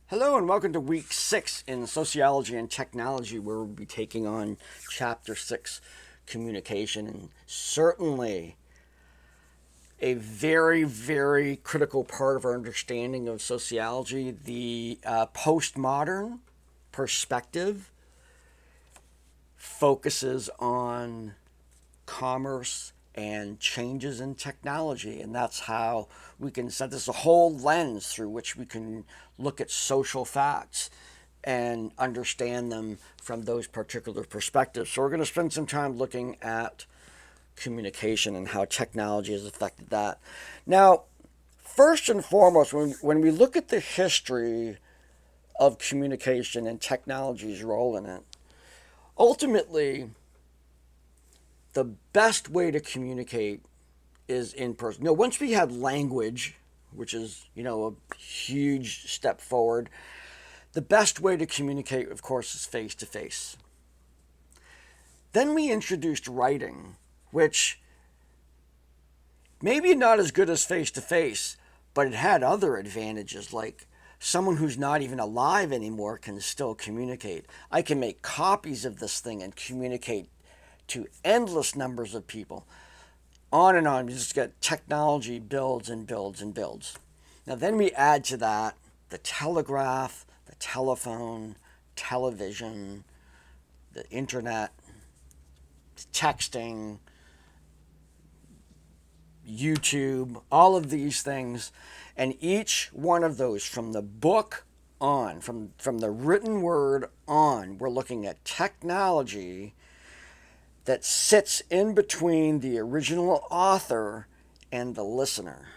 Hello and welcome to week 6 in sociology and technology, where we'll be taking on chapter 6, communication, and certainly a very, very critical part of our understanding of sociology. The postmodern perspective focuses on commerce and changes in technology, and that's how we can set this a whole lens through which we can look at social facts and understand them from those particular perspectives. So we're going to spend some time looking at communication and how technology has affected that. Now, first and foremost, when we look at the history of communication and technology's role in it, ultimately the best way to communicate is in person. Once we have language, which is, a huge step forward, the best way to communicate, of course, is face to face. Then we introduced writing, which maybe not as good as face to face, but it had other advantages, like someone who's not even alive anymore can still communicate. I can make copies of this thing and communicate to endless numbers of people. On and on. You just get technology builds and builds and builds. Now then we add to that the telegraph, the telephone, television, the internet, texting, YouTube, all of these things. And each one of those, from the book on, from the written word on, we're looking at technology that sits in between the original author and the listener,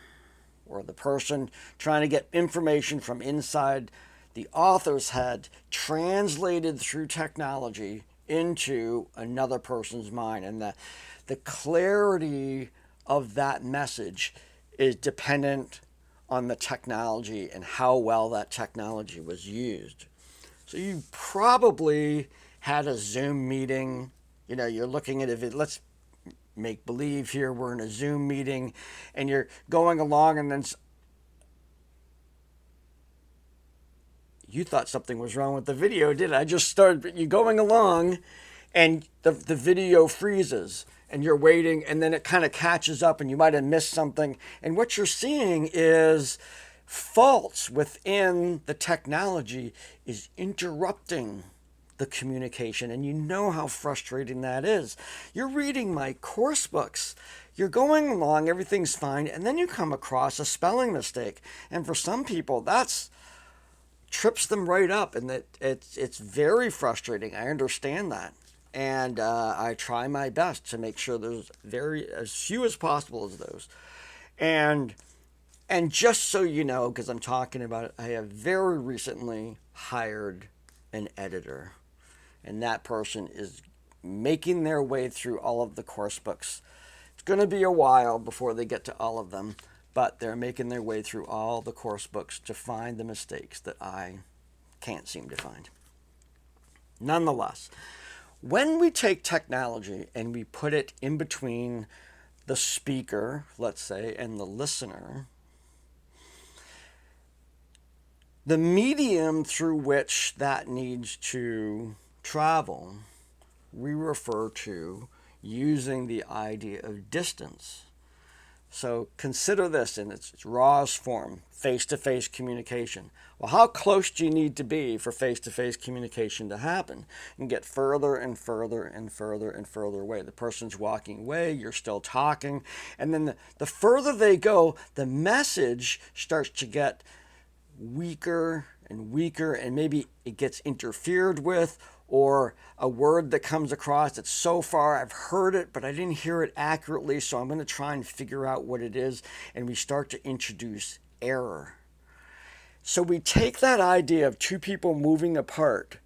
or the person trying to get information from inside the author's head, translated through technology into another person's mind. And the clarity of that message is dependent on the technology and how well that technology was used. So you probably had a Zoom meeting. You're looking at it. Let's make believe here we're in a Zoom meeting and you're going along, and then you thought something was wrong with the video, did I just started you going along and the video freezes and you're waiting, and then it kind of catches up and you might have missed something. And what you're seeing is faults within the technology is interrupting the communication, and you know how frustrating that is. You're reading my course books, you're going along, everything's fine, and then you come across a spelling mistake, and for some people that's trips them right up, and it's very frustrating. I understand that, and I try my best to make sure there's as few as possible of those. And just so you know, because I'm talking about it, I have very recently hired an editor. And that person is making their way through all of the course books. It's going to be a while before they get to all of them, but they're making their way through all the course books to find the mistakes that I can't seem to find. Nonetheless, when we take technology and we put it in between the speaker, let's say, and the listener, the medium through which that needs to travel, we refer to using the idea of distance. So consider this in its rawest form, face-to-face communication. Well, how close do you need to be for face-to-face communication to happen? You can get further and further and further and further away. The person's walking away, you're still talking, and then the further they go, the message starts to get weaker and weaker, and maybe it gets interfered with, or a word that comes across that's so far, I've heard it, but I didn't hear it accurately, so I'm going to try and figure out what it is, and we start to introduce error. So we take that idea of two people moving apart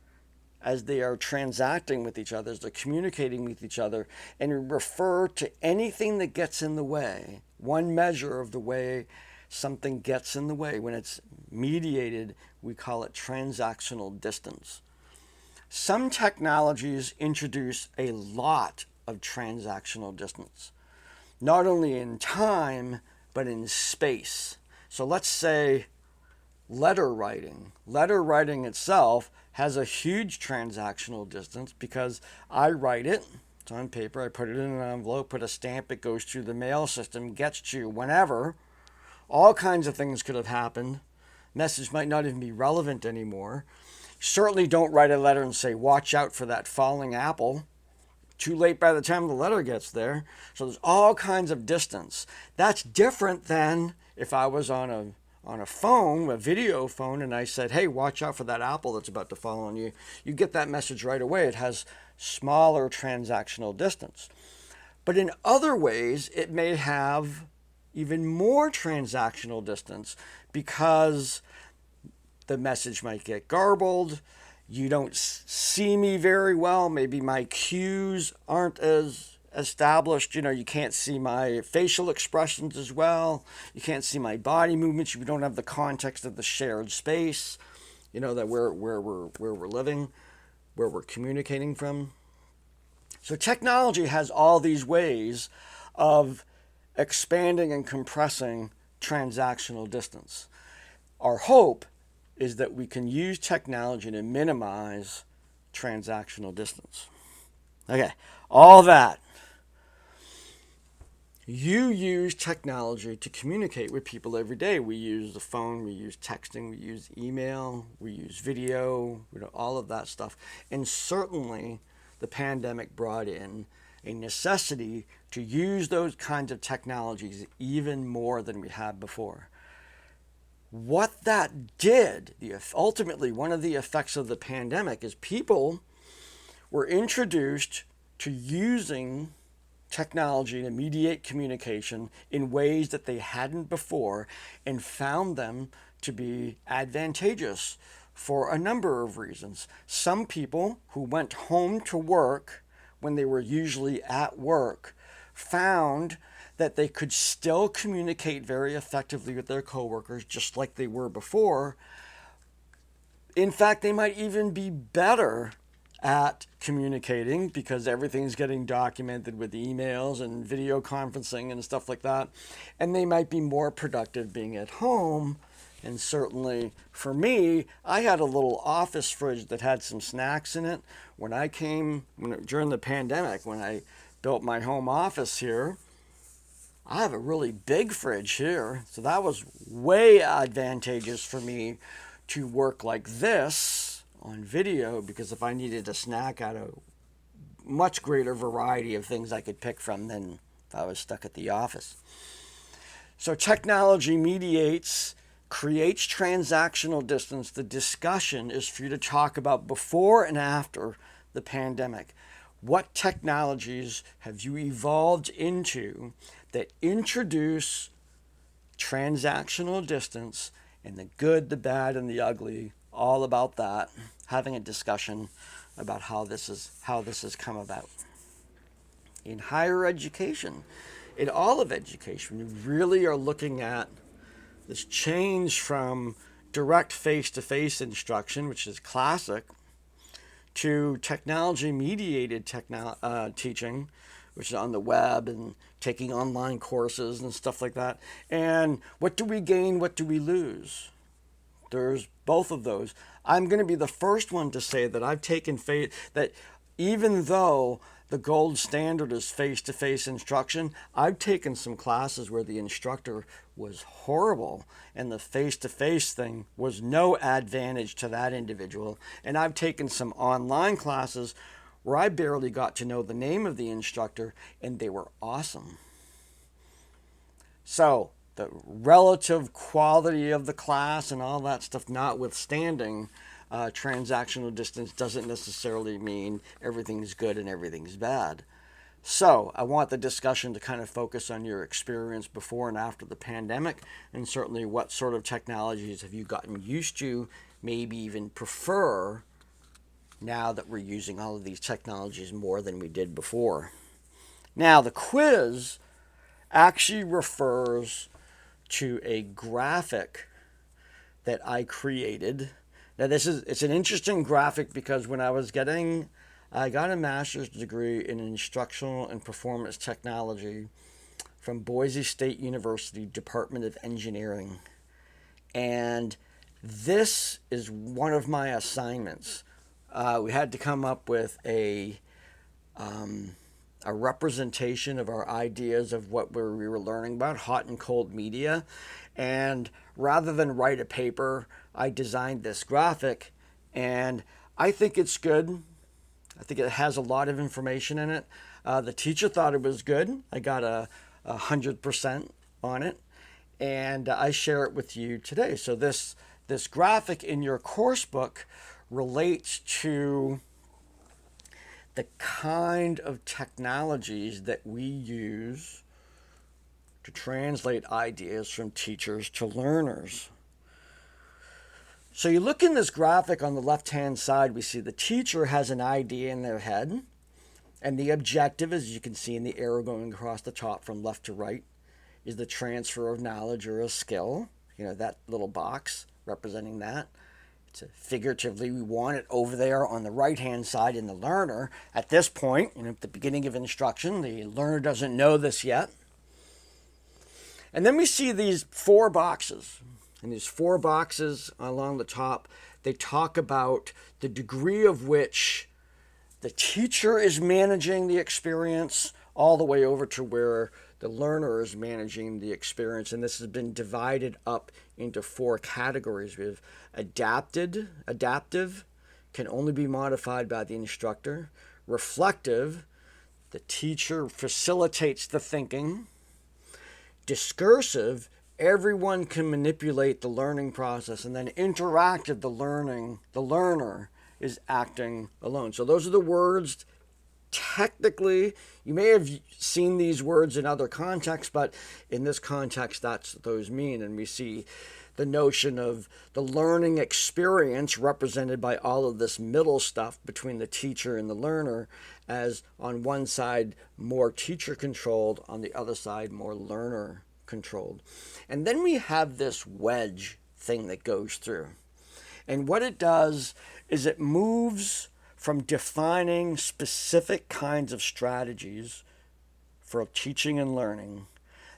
as they are transacting with each other, as they're communicating with each other, and we refer to anything that gets in the way. One measure of the way something gets in the way, when it's mediated, we call it transactional distance. Some technologies introduce a lot of transactional distance, not only in time, but in space. So let's say letter writing. Letter writing itself has a huge transactional distance because I write it. It's on paper. I put it in an envelope, put a stamp. It goes through the mail system, gets to you whenever. All kinds of things could have happened. Message might not even be relevant anymore. Certainly don't write a letter and say, watch out for that falling apple. Too late by the time the letter gets there. So there's all kinds of distance. That's different than if I was on a phone, a video phone, and I said, hey, watch out for that apple that's about to fall on you. You get that message right away. It has smaller transactional distance. But in other ways, it may have even more transactional distance because the message might get garbled. You don't see me very well. Maybe my cues aren't as established. You can't see my facial expressions as well. You can't see my body movements. You don't have the context of the shared space, that where we're living, where we're communicating from. So technology has all these ways of expanding and compressing transactional distance. Our hope is that we can use technology to minimize transactional distance. Okay, all that. You use technology to communicate with people every day. We use the phone, we use texting, we use email, we use video, all of that stuff. And certainly the pandemic brought in a necessity to use those kinds of technologies even more than we had before. What that did, ultimately one of the effects of the pandemic is people were introduced to using technology to mediate communication in ways that they hadn't before and found them to be advantageous for a number of reasons. Some people who went home to work when they were usually at work found that they could still communicate very effectively with their coworkers just like they were before. In fact, they might even be better at communicating because everything's getting documented with emails and video conferencing and stuff like that. And they might be more productive being at home. And certainly for me, I had a little office fridge that had some snacks in it. During the pandemic, when I built my home office here, I have a really big fridge here. So that was way advantageous for me to work like this on video, because if I needed a snack, I had a much greater variety of things I could pick from than if I was stuck at the office. So technology creates transactional distance. The discussion is for you to talk about before and after the pandemic. What technologies have you evolved into that introduce transactional distance, and the good, the bad, and the ugly, all about that, having a discussion about how this has come about. In higher education, in all of education, we really are looking at this change from direct face-to-face instruction, which is classic, to technology-mediated teaching, which is on the web and taking online courses and stuff like that. And what do we gain? What do we lose? There's both of those. I'm going to be the first one to say that I've taken that even though the gold standard is face-to-face instruction, I've taken some classes where the instructor was horrible and the face-to-face thing was no advantage to that individual. And I've taken some online classes where I barely got to know the name of the instructor and they were awesome. So the relative quality of the class and all that stuff notwithstanding, transactional distance doesn't necessarily mean everything's good and everything's bad. So I want the discussion to kind of focus on your experience before and after the pandemic, and certainly what sort of technologies have you gotten used to, maybe even prefer, now that we're using all of these technologies more than we did before. Now, the quiz actually refers to a graphic that I created. Now, it's an interesting graphic because when I got a master's degree in instructional and performance technology from Boise State University, Department of Engineering. And This is one of my assignments. We had to come up with a representation of our ideas of what we were learning about, hot and cold media. And rather than write a paper, I designed this graphic, and I think it's good. I think it has a lot of information in it. The teacher thought it was good. I got a 100% on it, and I share it with you today. So this graphic in your course book relates to the kind of technologies that we use to translate ideas from teachers to learners. So you look in this graphic on the left-hand side, we see the teacher has an idea in their head, and the objective, as you can see in the arrow going across the top from left to right, is the transfer of knowledge or a skill. You know, that little box representing that. It's figuratively, we want it over there on the right-hand side in the learner. At this point, at the beginning of instruction, the learner doesn't know this yet. And then we see these 4 boxes. And these 4 boxes along the top, they talk about the degree of which the teacher is managing the experience all the way over to where the learner is managing the experience. And this has been divided up into 4 categories. We have adaptive, can only be modified by the instructor. Reflective, the teacher facilitates the thinking. Discursive, everyone can manipulate the learning process. And then interactive, the learner is acting alone. So those are the words. Technically, you may have seen these words in other contexts, but in this context, that's what those mean. And we see the notion of the learning experience represented by all of this middle stuff between the teacher and the learner, as on one side more teacher controlled, on the other side more learner controlled. And then we have this wedge thing that goes through. And what it does is it moves from defining specific kinds of strategies for teaching and learning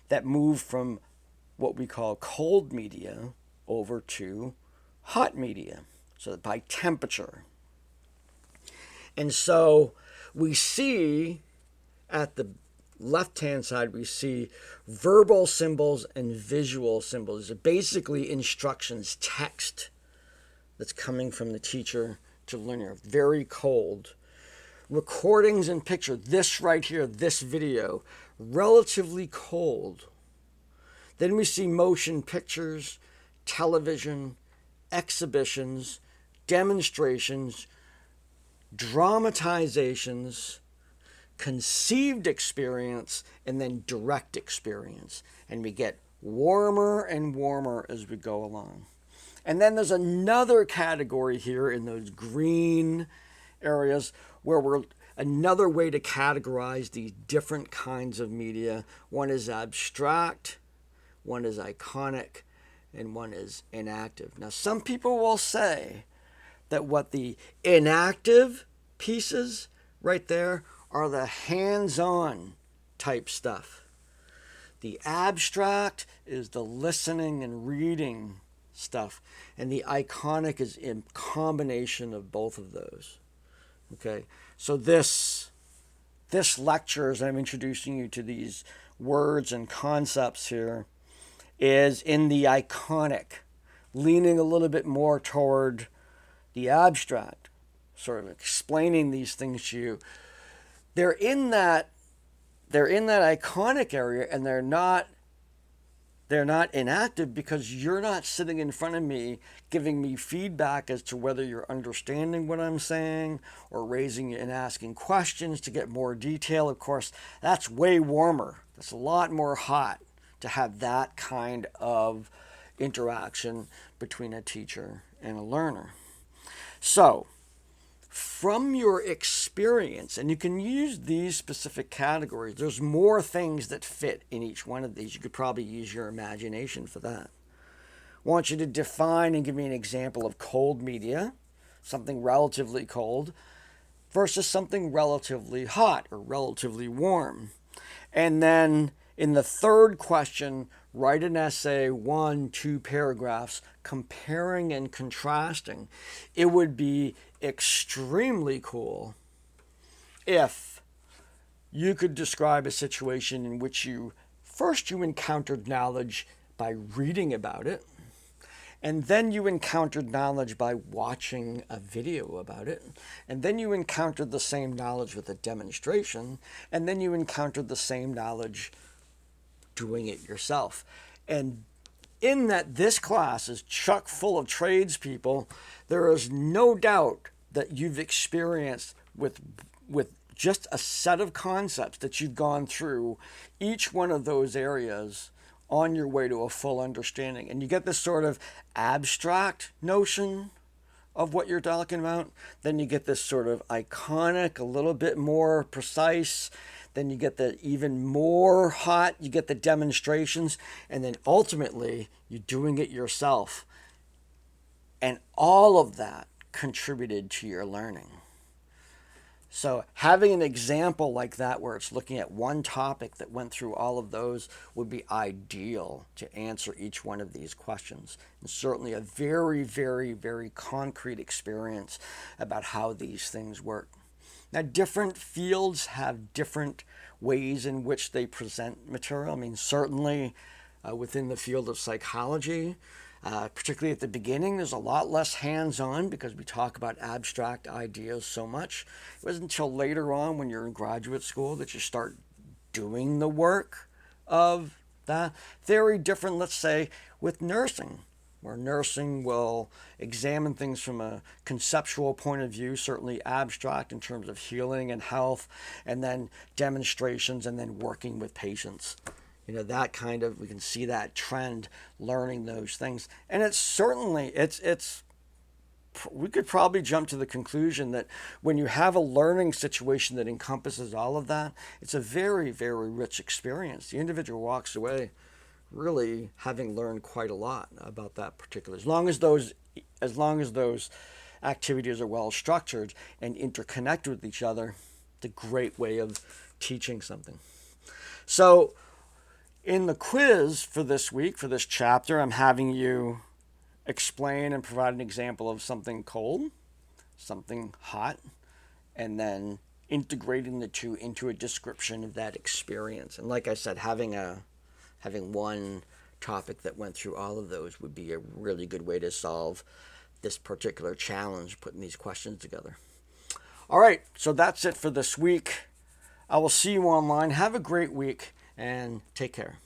that move from what we call cold media over to hot media, so by temperature. And so we see at the left-hand side, we see verbal symbols and visual symbols. They're basically instructions, text that's coming from the teacher to learner, very cold. Recordings and picture, this right here, this video, relatively cold. Then we see motion pictures, television, exhibitions, demonstrations, dramatizations, conceived experience, and then direct experience. And we get warmer and warmer as we go along. And then there's another category here in those green areas where we're another way to categorize these different kinds of media. One is abstract, one is iconic, and one is inactive. Now, some people will say that what the inactive pieces right there are the hands-on type stuff. The abstract is the listening and reading stuff, and the iconic is a combination of both of those. Okay, so this lecture, as I'm introducing you to these words and concepts here, is in the iconic, leaning a little bit more toward the abstract, sort of explaining these things to you. They're in that iconic area, and they're not inactive because you're not sitting in front of me giving me feedback as to whether you're understanding what I'm saying or raising and asking questions to get more detail. Of course, that's way warmer. That's a lot more hot to have that kind of interaction between a teacher and a learner. So, from your experience, and you can use these specific categories, there's more things that fit in each one of these. You could probably use your imagination for that. I want you to define and give me an example of cold media, something relatively cold, versus something relatively hot or relatively warm. And then in the third question, write an essay, 1-2 paragraphs, comparing and contrasting. It would be extremely cool if you could describe a situation in which you encountered knowledge by reading about it, and then you encountered knowledge by watching a video about it, and then you encountered the same knowledge with a demonstration, and then you encountered the same knowledge doing it yourself. And in that this class is chock full of tradespeople, there is no doubt that you've experienced with just a set of concepts that you've gone through each one of those areas on your way to a full understanding. And you get this sort of abstract notion of what you're talking about. Then you get this sort of iconic, a little bit more precise. Then you get the even more hot, you get the demonstrations. And then ultimately, you're doing it yourself. And all of that contributed to your learning. So having an example like that where it's looking at one topic that went through all of those would be ideal to answer each one of these questions. And certainly a very, very, very concrete experience about how these things work. Now, different fields have different ways in which they present material. I mean, certainly within the field of psychology, particularly at the beginning, there's a lot less hands-on because we talk about abstract ideas so much. It wasn't until later on when you're in graduate school that you start doing the work of that. Very different, let's say, with nursing, where nursing will examine things from a conceptual point of view, certainly abstract in terms of healing and health, and then demonstrations, and then working with patients. You know, that kind of, we can see that trend, learning those things. And it's certainly, we could probably jump to the conclusion that when you have a learning situation that encompasses all of that, it's a very, very rich experience. The individual walks away really having learned quite a lot about that particular, as long as those activities are well structured and interconnect with each other, it's a great way of teaching something. So, in the quiz for this week, for this chapter, I'm having you explain and provide an example of something cold, something hot, and then integrating the two into a description of that experience. And like I said, having one topic that went through all of those would be a really good way to solve this particular challenge, putting these questions together. All right, so that's it for this week. I will see you online. Have a great week. And take care.